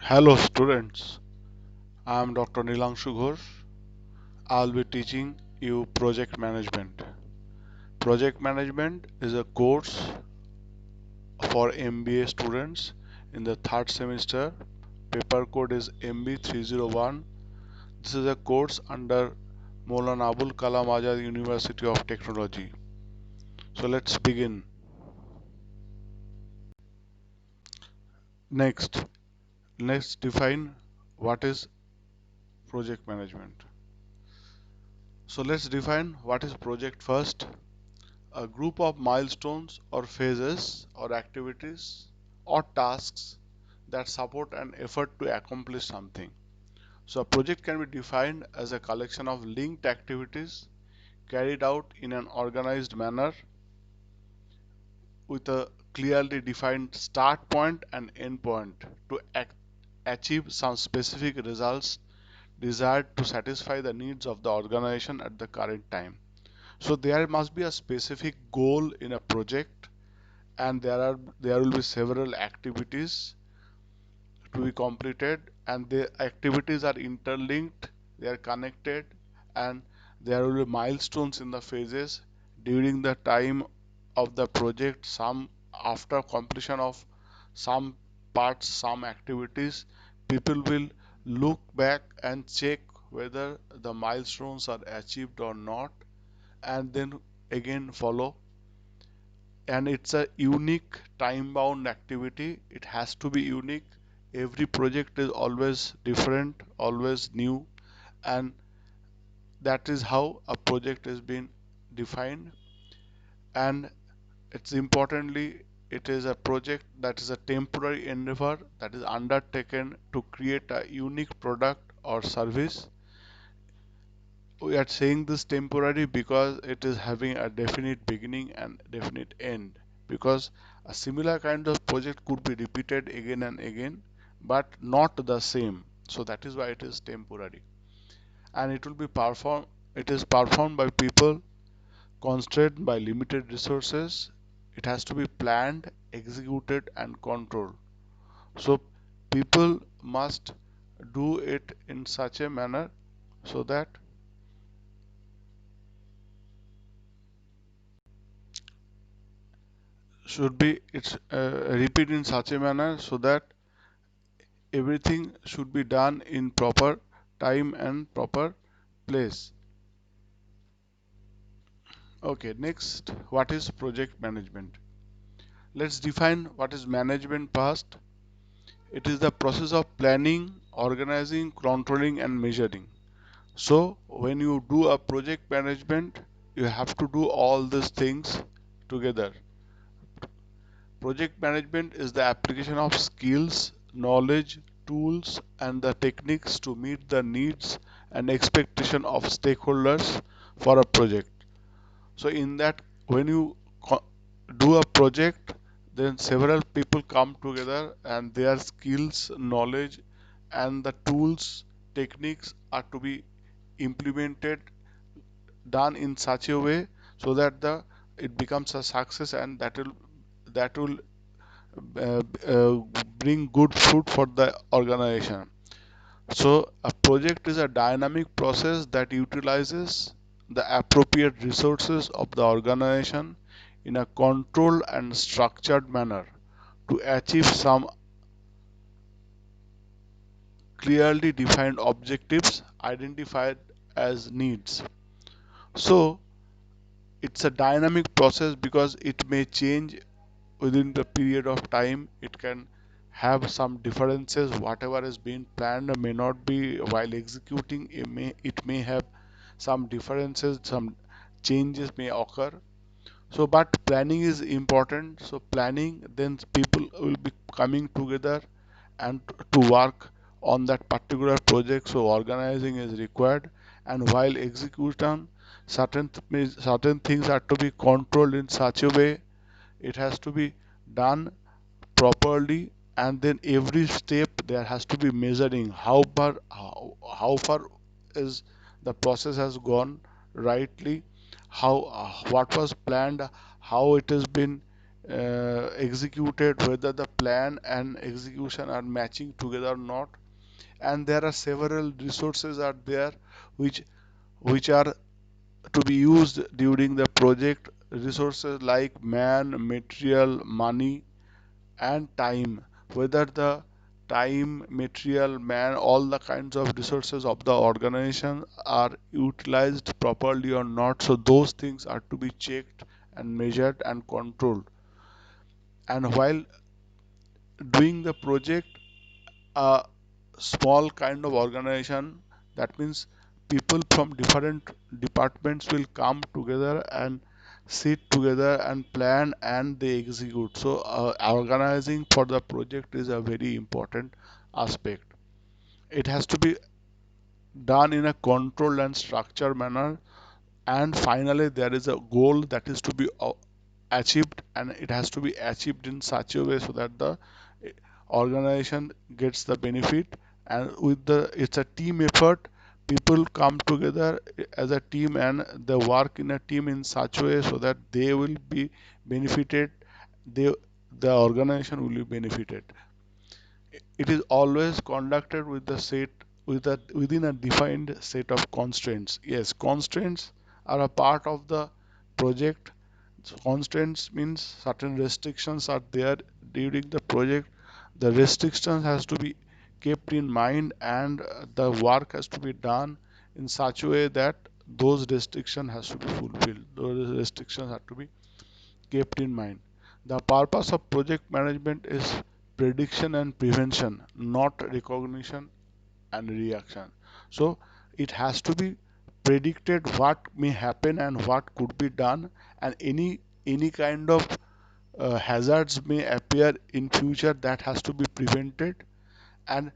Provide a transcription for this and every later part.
Hello students, I am Dr. Nilangshu Ghosh. I will be teaching you project management. Project management is a course for MBA students in the third semester. Paper code is MB301. This is a course under Maulana Abul Kalam Azad University of Technology. So let's begin. Next, let's define what is project management. So let's define what is project first. A group of milestones or phases or activities or tasks that support an effort to accomplish something. So a project can be defined as a collection of linked activities carried out in an organized manner with a clearly defined start point and end point to achieve some specific results desired to satisfy the needs of the organization at the current time. So there must be a specific goal in a project, and there will be several activities to be completed, and the activities are interlinked, they are connected, and there will be milestones in the phases during the time of the project. Some after completion of some parts, some activities, people will look back and check whether the milestones are achieved or not, and then again follow. And it's a unique time bound activity, it has to be unique. Every project is always different, always new, and that is how a project is being defined. And it's importantly, it is a project that is a temporary endeavor that is undertaken to create a unique product or service. We are saying this temporary because it is having a definite beginning and definite end, because a similar kind of project could be repeated again and again but not the same, so that is why it is temporary. And it is performed by people constrained by limited resources. It has to be planned, executed and controlled. So people must do it in such a manner so that should be it's repeat in such a manner so that everything should be done in proper time and proper place. Okay, next, what is project management? Let's define what is management first. It is the process of planning, organizing, controlling and measuring. So when you do a project management, you have to do all these things together. Project management is the application of skills, knowledge, tools, and the techniques to meet the needs and expectation of stakeholders for a project. So in that, when you do a project, then several people come together and their skills, knowledge, and the tools, techniques are to be implemented, done in such a way so that the it becomes a success, and that will bring good fruit for the organization. So a project is a dynamic process that utilizes the appropriate resources of the organization in a controlled and structured manner to achieve some clearly defined objectives identified as needs. So it's a dynamic process because it may change within the period of time. It can have some differences. Whatever is being planned may not be while executing, it may have some differences, some changes may occur. So but planning is important. So planning, then people will be coming together and to work on that particular project. So organizing is required, and while execution, certain things are to be controlled in such a way, it has to be done properly, and then every step there has to be measuring how far is the process has gone rightly, how what was planned, how it has been executed, whether the plan and execution are matching together or not. And there are several resources are there which are to be used during the project. Resources like man, material, money, and time. Whether the time, material, man, all the kinds of resources of the organization are utilized properly or not. So those things are to be checked and measured and controlled. And while doing the project, a small kind of organization, that means people from different departments will come together and sit together and plan and they execute. So organizing for the project is a very important aspect. It has to be done in a controlled and structured manner, and finally there is a goal that is to be achieved, and it has to be achieved in such a way so that the organization gets the benefit. And with the it's a team effort. People come together as a team and they work in a team in such a way so that they will be benefited. they the organization will be benefited. It is always conducted with the set within a defined set of constraints. Yes, constraints are a part of the project. So constraints means certain restrictions are there during the project. The restrictions has to be kept in mind, and the work has to be done in such a way that those restrictions has to be fulfilled. Those restrictions have to be kept in mind. The purpose of project management is prediction and prevention, not recognition and reaction. So it has to be predicted what may happen and what could be done, and any kind of hazards may appear in future that has to be prevented. And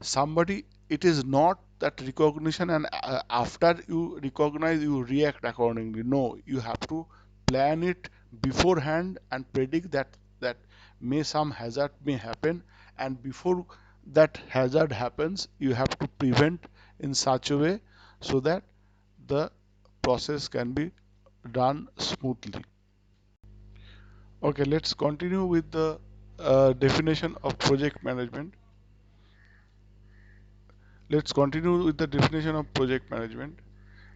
somebody, it is not that recognition and after you recognize you react accordingly. No, you have to plan it beforehand and predict that may some hazard may happen, and before that hazard happens you have to prevent in such a way so that the process can be done smoothly. Okay, let's continue with the definition of project management. Let's continue with the definition of project management.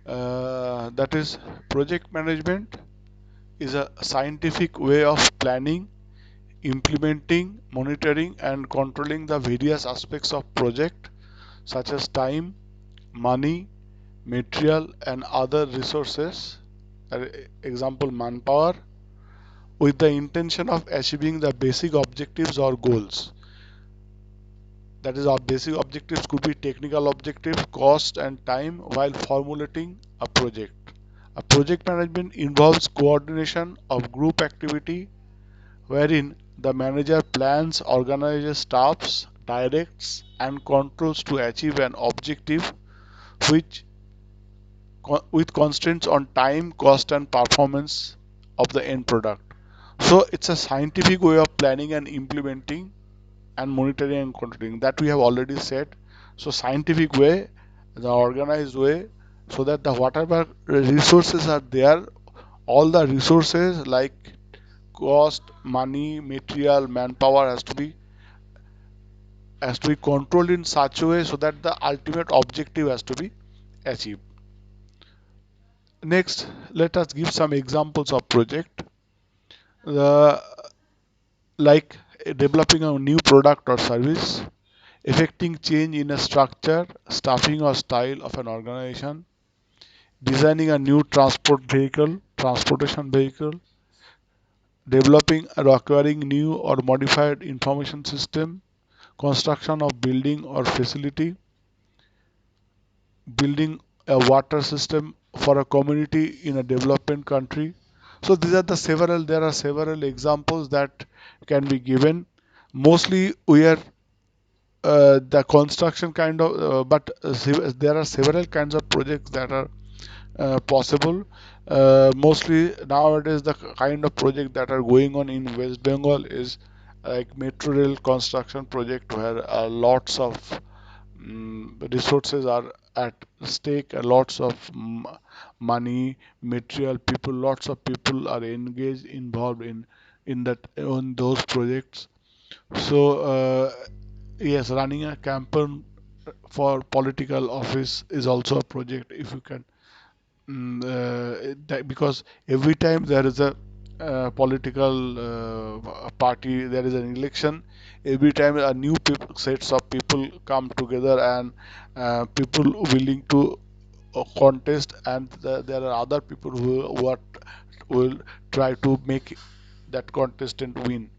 That is, project management is a scientific way of planning, implementing, monitoring, and controlling the various aspects of project, such as time, money, material, and other resources. Example, manpower, with the intention of achieving the basic objectives or goals. That is, our basic objectives could be technical objective, cost, and time while formulating a project. A project management involves coordination of group activity wherein the manager plans, organizes staffs, directs, and controls to achieve an objective which with constraints on time, cost, and performance of the end product. So it's a scientific way of planning and implementing and monitoring and controlling, that we have already said. So scientific way, the organized way, so that the whatever resources are there, all the resources like cost, money, material, manpower has to be controlled in such a way so that the ultimate objective has to be achieved. Next, let us give some examples of project. The like developing a new product or service, effecting change in a structure, staffing or style of an organization, designing a new transportation vehicle, developing or acquiring new or modified information system, construction of building or facility, building a water system for a community in a developing country. So these are the several, there are several examples that can be given. Mostly we are the construction kind of, there are several kinds of projects that are possible. Mostly nowadays, the kind of project that are going on in West Bengal is like metro rail construction project, where lots of resources are at stake, lots of money, material, people, lots of people are engaged, involved in that on those projects. So yes, running a campaign for political office is also a project if you can. Because every time there is a political party, there is an election. Every time a new sets of people come together and people willing to contest, and there are other people who will try to make that contestant win.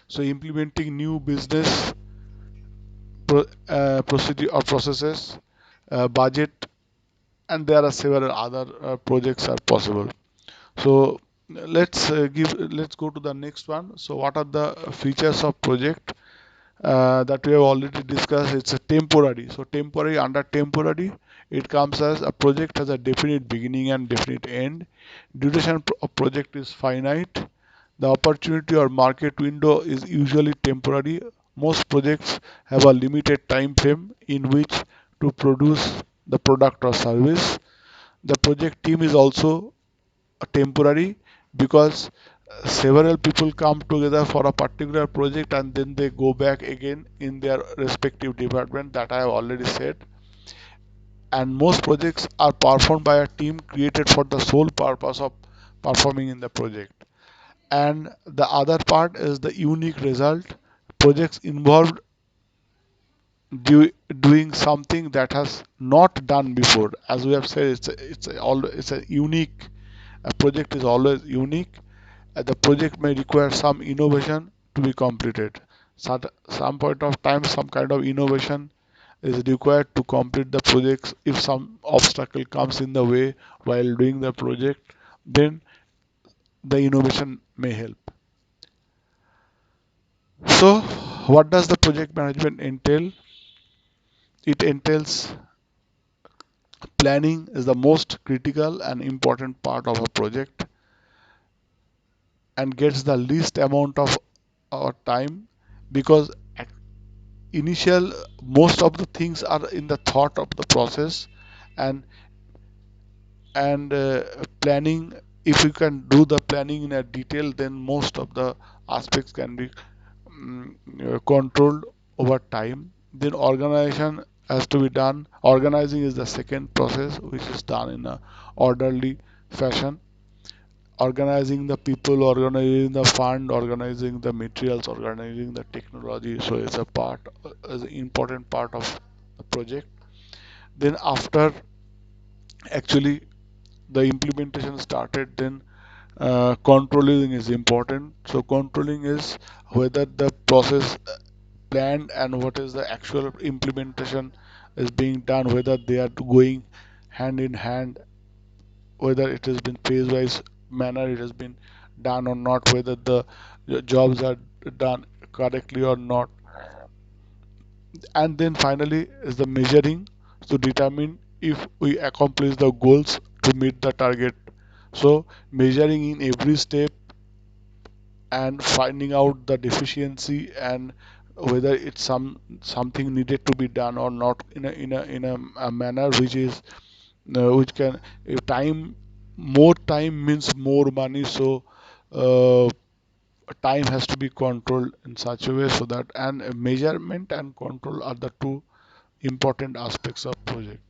So implementing new business procedure or processes, budget, and there are several other projects are possible. So let's go to the next one. So what are the features of project that we have already discussed? It's a temporary. So temporary, under temporary, it comes as a project has a definite beginning and definite end. Duration of project is finite. The opportunity or market window is usually temporary. Most projects have a limited time frame in which to produce the product or service. The project team is also temporary because several people come together for a particular project and then they go back again in their respective department, that I have already said. And most projects are performed by a team created for the sole purpose of performing in the project. And the other part is the unique result. Projects involved doing something that has not done before. As we have said, it's a unique. A project is always unique. The project may require some innovation to be completed. So at some point of time, some kind of innovation is required to complete the projects. If some obstacle comes in the way while doing the project, then the innovation may help. So, what does the project management entail? It entails planning is the most critical and important part of a project and gets the least amount of our time because initial most of the things are in the thought of the process, and and planning, if you can do the planning in a detail, then most of the aspects can be controlled over time. Then organization has to be done. Organizing is the second process which is done in a orderly fashion. Organizing the people, organizing the fund, organizing the materials, organizing the technology. So it's a part, is an important part of the project. Then after actually the implementation started, then controlling is important. So controlling is whether the process planned and what is the actual implementation is being done, whether they are going hand in hand, whether it has been phase wise manner it has been done or not, whether the jobs are done correctly or not. And then finally is the measuring to determine if we accomplish the goals to meet the target. So measuring in every step and finding out the deficiency and whether it's something needed to be done or not in a manner which is which can, if time, more time means more money. So uh, time has to be controlled in such a way so that, and measurement and control are the two important aspects of project.